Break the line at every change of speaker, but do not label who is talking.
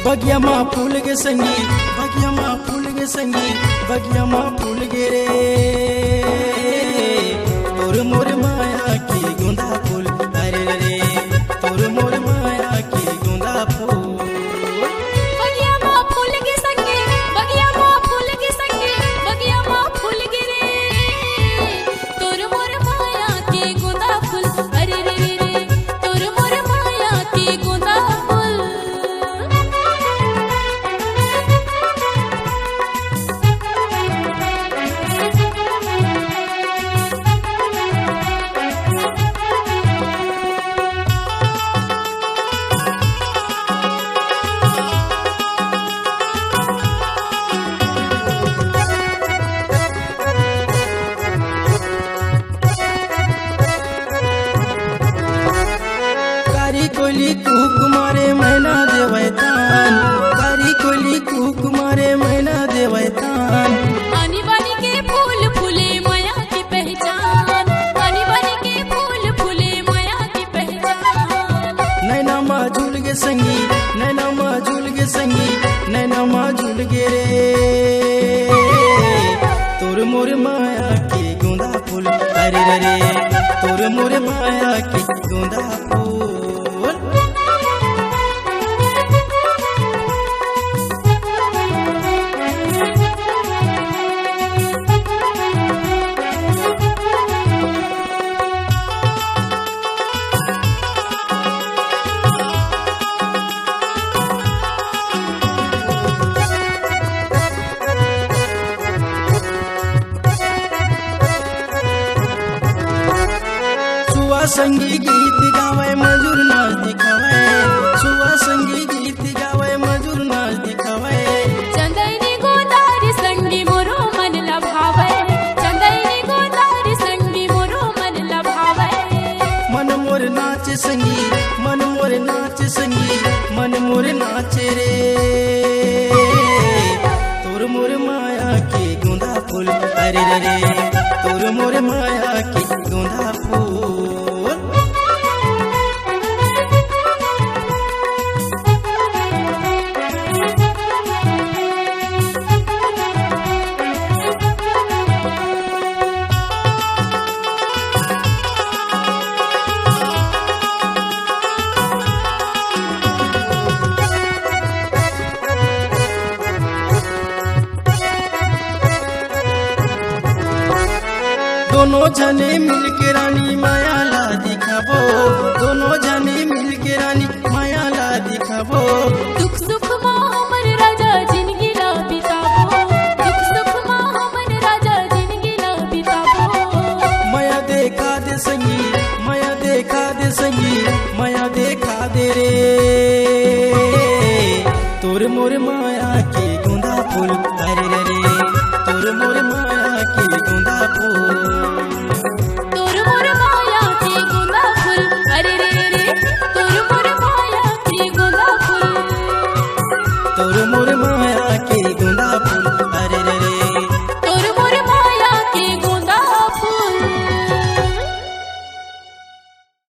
बगिया माँ फूल गे संगी, बगिया माँ फूल गे संगी, बगिया माँ फूल गे रे तोर मोर माया की गोंदा फूल, अरे रे तोर मोर माया की गोंदा फूल।
बगिया माँ फूल गे संगी, बगिया माँ फूल गे संगी, बगिया माँ फूल गे रे तोर मोर माया की गोंदा फूल, अरे रे रे तोर मोर माया की गोंदा फूल।
कोली कुक मारे मैना देवैतान, कारी कोली कुक मारे मैना देवैतान।
आनी बानी के फूल फूले माया की पहचान, आनी बानी के फूल फूले माया की पहचान।
नैना माँ झूल गे संगी, नैना माँ झूल गे संगी, नैना माँ झूल गे रे तोर मोर माया की गोंदा फूल, अरे रे तोर मोर माया की गोंदा फूल। सुआ संगी गीत गावे मजूर नाच दिखावे, सुआ संगी गीत गावे मजूर नाच दिखावे।
चंदैनी गोदारी संगी मोरो मन लभावे, चंदैनी गोदारी संगी मोरो मन लभावे।
मन मोर नाच संगी, मन मोर नाच संगी, मन मोर नाच रे तोर मोर माया की गोंदा फूल, अरे रे तोर मोर माया की गोंदा फूल। दोनों जने मिल के रानी माया ला दिखाबो, दोनों जने मिल के रानी माया ला दिखाबो।
दुख सुख माँ हमर राजा जिंदगी ला बिताबो, दुख सुख माँ हमर राजा जिंदगी ला बिताबो।
माया देखा दे संगी, माया देखा दे संगी, माया देखा दे रे तोर मोर माया की गोंदा फूल, अरे रे तोर मोर माया की गोंदा फूल।
तोर मोर माया की गोंदा फूल, अरे रे तोर मोर माया की गोंदा फूल।
तोर मोर माया की